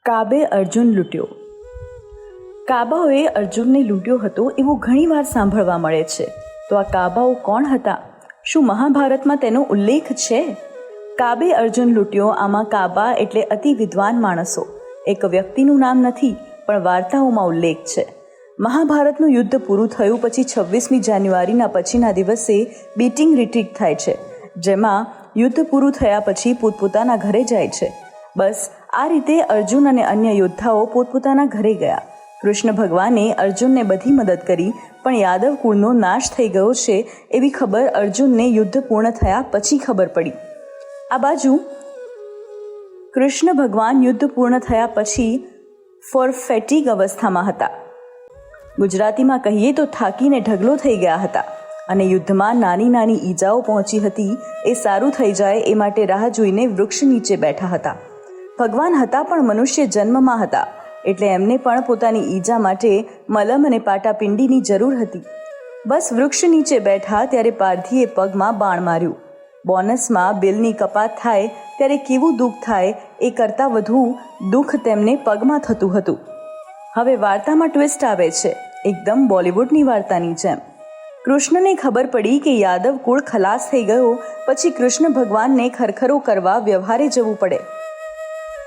કાબે અર્જુન લૂંટ્યો. કાબાઓએ અર્જુનને લૂંટ્યો હતો એવું ઘણીવાર સાંભળવા મળે છે. તો આ કાબાઓ કોણ હતા? શું મહાભારતમાં તેનો ઉલ્લેખ છે? કાબે અર્જુન લૂંટ્યો. આમાં કાબા એટલે અતિ વિદ્વાન માણસો. એક વ્યક્તિનું નામ નથી, પણ વાર્તાઓમાં ઉલ્લેખ છે. મહાભારતનું યુદ્ધ પૂરું થયું પછી 26મી જાન્યુઆરીના પછીના દિવસે બીટિંગ રિટ્રીટ થાય છે, જેમાં યુદ્ધ પૂરું થયા પછી પોતપોતાના ઘરે જાય છે. બસ આ રીતે અર્જુન અને અન્ય યોદ્ધાઓ પોતપોતાના ઘરે ગયા. કૃષ્ણ ભગવાને અર્જુનને બધી મદદ કરી, પણ યાદવ કુળનો નાશ થઈ ગયો છે એવી ખબર અર્જુનને યુદ્ધ પૂર્ણ થયા પછી ખબર પડી. આ બાજુ કૃષ્ણ ભગવાન યુદ્ધ પૂર્ણ થયા પછી ફોર ફેટિગ અવસ્થામાં હતા. ગુજરાતીમાં કહીએ તો થાકીને ઢગલો થઈ ગયા હતા અને યુદ્ધમાં નાની નાની ઈજાઓ પહોંચી હતી. એ સારું થઈ જાય એ માટે રાહ જોઈને વૃક્ષ નીચે બેઠા હતા. ભગવાન હતા પણ મનુષ્ય જન્મમાં હતા, એટલે એમને પણ પોતાની ઈજા માટે મલમ અને પાટાપિંડીની જરૂર હતી. બસ વૃક્ષ નીચે બેઠા ત્યારે પારધીએ પગમાં બાણ માર્યું. બોનસમાં બિલની કપાત થાય ત્યારે કેવું દુઃખ થાય એ કરતાં વધુ દુઃખ તેમને પગમાં થતું હતું. હવે વાર્તામાં ટ્વિસ્ટ આવે છે, એકદમ બોલિવૂડની વાર્તાની જેમ. કૃષ્ણને ખબર પડી કે યાદવ કુળ ખલાસ થઈ ગયો પછી કૃષ્ણ ભગવાનને ખરખરો કરવા વ્યવહારે જવું પડે.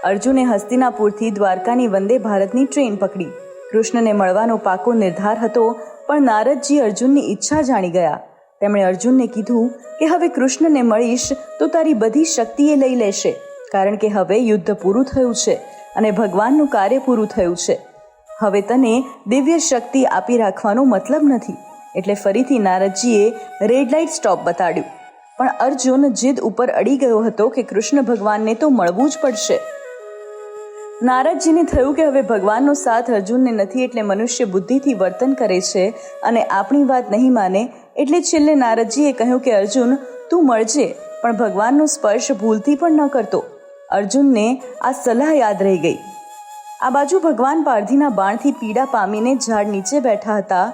અર્જુને હસ્તિનાપુરથી દ્વારકાની વંદે ભારતની ટ્રેન પકડી. કૃષ્ણને મળવાનો પાકો નિર્ધાર હતો, પણ નારદજી અર્જુનની ઈચ્છા જાણી ગયા. તેમણે અર્જુનને કીધું કે હવે કૃષ્ણને મળીશ તો તારી બધી શક્તિ એ લઈ લેશે, કારણ કે હવે યુદ્ધ પૂરું થયું છે અને ભગવાનનું કાર્ય પૂરું થયું છે. હવે તને દિવ્ય શક્તિ આપી રાખવાનો મતલબ નથી. એટલે ફરીથી નારદજીએ રેડ લાઇટ સ્ટોપ બતાડ્યું. પણ અર્જુન જીદ ઉપર અડી ગયો હતો કે કૃષ્ણ ભગવાનને તો મળવું જ પડશે. નારદજીને થયું કે હવે ભગવાનનો સાથ અર્જુનને નથી, એટલે મનુષ્ય બુદ્ધિથી વર્તન કરે છે અને આપણી વાત નહીં માને. એટલે છેલ્લે નારદજીએ કહ્યું કે અર્જુન તું મળજે, પણ ભગવાનનો સ્પર્શ ભૂલથી પણ ન કરતો. અર્જુનને આ સલાહ યાદ રહી ગઈ. આ બાજુ ભગવાન પારધીના બાણથી પીડા પામીને ઝાડ નીચે બેઠા હતા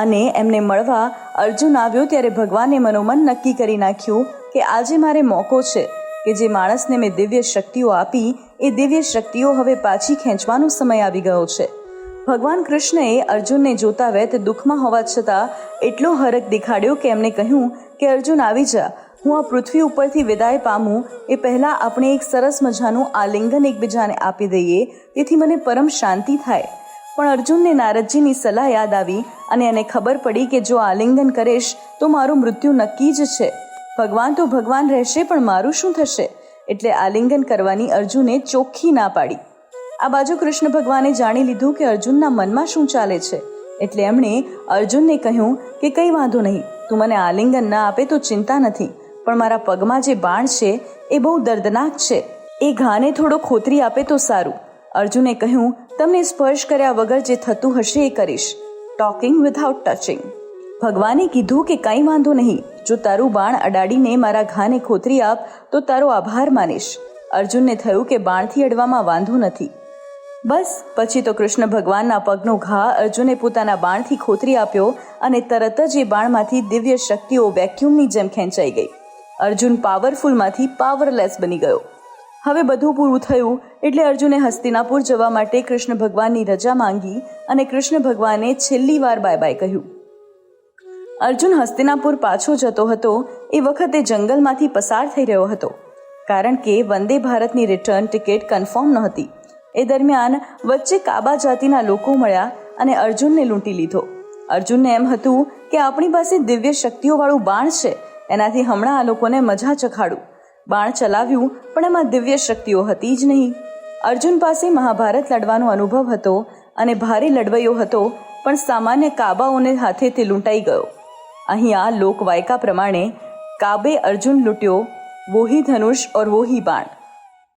અને એમને મળવા અર્જુન આવ્યો ત્યારે ભગવાને મનોમન નક્કી કરી નાખ્યું કે આજે મારે મોકો છે કે જે માણસને મેં દિવ્ય શક્તિઓ આપી એ દિવ્ય શક્તિઓ હવે પાછી ખેંચવાનો સમય આવી ગયો છે. ભગવાન કૃષ્ણએ અર્જુનને જોતા વેત દુઃખમાં હોવા છતાં એટલો હરખ દેખાડ્યો કે એમને કહ્યું કે અર્જુન આવી જા, હું આ પૃથ્વી ઉપરથી વિદાય પામું એ પહેલાં આપણે એક સરસ મજાનું આલિંગન એકબીજાને આપી દઈએ, તેથી મને પરમ શાંતિ થાય. પણ અર્જુનને નારદજીની સલાહ યાદ આવી અને એને ખબર પડી કે જો આલિંગન કરીશ તો મારું મૃત્યુ નક્કી જ છે. ભગવાન તો ભગવાન રહેશે, પણ મારું શું થશે? એટલે આલિંગન કરવાની અર્જુને ચોખ્ખી ના પાડી. આ બાજુ કૃષ્ણ ભગવાને જાણી લીધું કે અર્જુનના મનમાં શું ચાલે છે, એટલે એમણે અર્જુનને કહ્યું કે કંઈ વાંધો નહીં, તું મને આલિંગન ના આપે તો ચિંતા નથી, પણ મારા પગમાં જે બાણ છે એ બહુ દર્દનાક છે, એ ઘાને થોડો ખોતરી આપે તો સારું. અર્જુને કહ્યું તમને સ્પર્શ કર્યા વગર જે થતું હશે એ કરીશ, ટોકિંગ વિથઆઉટ ટચિંગ. ભગવાને કીધું કે કંઈ વાંધો નહીં, જો તારું બાણ અડાડીને મારા ઘાને ખોતરી આપ તો તારો આભાર માનીશ. અર્જુનને થયું કે બાણથી અડવામાં વાંધો નથી. બસ પછી તો કૃષ્ણ ભગવાનના પગનો ઘા અર્જુને પોતાના બાણથી ખોતરી આપ્યો અને તરત જ એ બાણમાંથી દિવ્ય શક્તિઓ વેક્યુમની જેમ ખેંચાઈ ગઈ. અર્જુન પાવરફુલમાંથી પાવરલેસ બની ગયો. હવે બધું પૂરું થયું એટલે અર્જુને હસ્તિનાપુર જવા માટે કૃષ્ણ ભગવાનની રજા માંગી અને કૃષ્ણ ભગવાને છેલ્લી વાર બાય બાય કહ્યું. અર્જુન હસ્તિનાપુર પાછો જતો હતો એ વખતે જંગલમાંથી પસાર થઈ રહ્યો હતો, કારણ કે વંદે ભારતની રિટર્ન ટિકિટ કન્ફર્મ નહોતી. એ દરમિયાન વચ્ચે કાબા જાતિના લોકો મળ્યા અને અર્જુનને લૂંટી લીધો. અર્જુનને એમ હતું કે આપણી પાસે દિવ્ય શક્તિઓવાળું બાણ છે, એનાથી હમણાં આ લોકોને મજા ચખાડું. બાણ ચલાવ્યું, પણ એમાં દિવ્ય શક્તિઓ હતી જ નહીં. અર્જુન પાસે મહાભારત લડવાનો અનુભવ હતો અને ભારે લડવૈયો હતો, પણ સામાન્ય કાબાઓને હાથે તે લૂંટાઈ ગયો. અહીંયા લોકવાયકા પ્રમાણે કાબે અર્જુન લૂંટ્યો, વોહી ધનુષ ઓર વોહી બાણ.